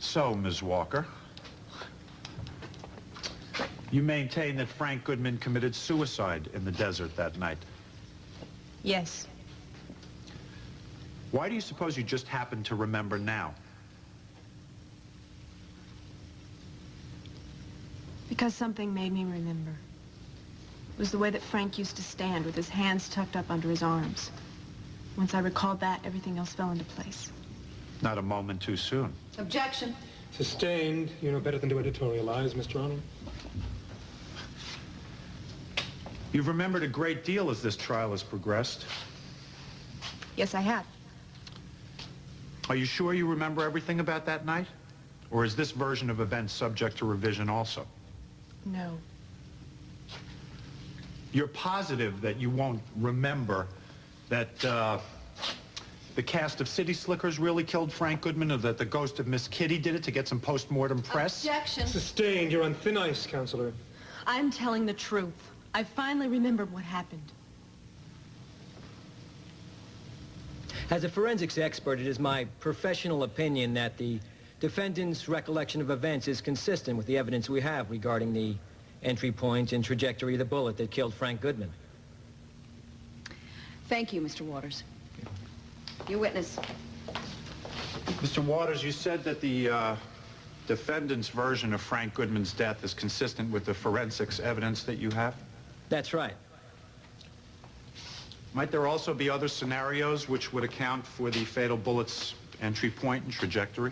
So, Ms. Walker, you maintain that Frank Goodman committed suicide in the desert that night? Yes. Why do you suppose you just happen to remember now? Because something made me remember. It was the way that Frank used to stand with his hands tucked up under his arms. Once I recalled that, everything else fell into place. Not a moment too soon. Objection. Sustained. You know better than to editorialize, Mr. Arnold. You've remembered a great deal as this trial has progressed. Yes, I have. Are you sure you remember everything about that night? Or is this version of events subject to revision also? No. You're positive that you won't remember that the cast of City Slickers really killed Frank Goodman, or that the ghost of Miss Kitty did it to get some post-mortem press? Objection. Sustained. You're on thin ice, Counselor. I'm telling the truth. I finally remembered what happened. As a forensics expert, it is my professional opinion that the defendant's recollection of events is consistent with the evidence we have regarding the entry point and trajectory of the bullet that killed Frank Goodman. Thank you, Mr. Waters. Your witness. Mr. Waters, you said that the defendant's version of Frank Goodman's death is consistent with the forensics evidence that you have? That's right. Might there also be other scenarios which would account for the fatal bullet's entry point and trajectory?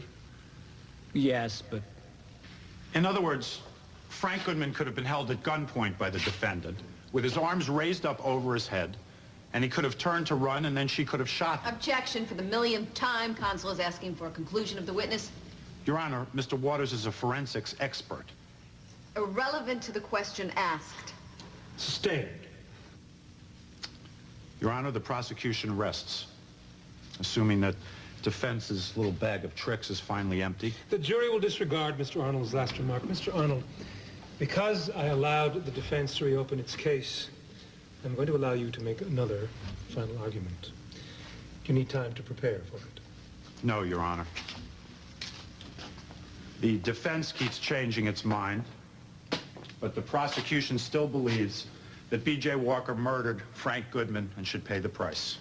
Yes, but... In other words, Frank Goodman could have been held at gunpoint by the defendant, with his arms raised up over his head, and he could have turned to run, and then she could have shot him. Objection. For the millionth time, counsel is asking for a conclusion of the witness. Your Honor, Mr. Waters is a forensics expert. Irrelevant to the question asked. Sustained. Your Honor, the prosecution rests, assuming that defense's little bag of tricks is finally empty. The jury will disregard Mr. Arnold's last remark. Mr. Arnold, because I allowed the defense to reopen its case, I'm going to allow you to make another final argument. You need time to prepare for it. No, Your Honor. The defense keeps changing its mind, but the prosecution still believes that B.J. Walker murdered Frank Goodman and should pay the price.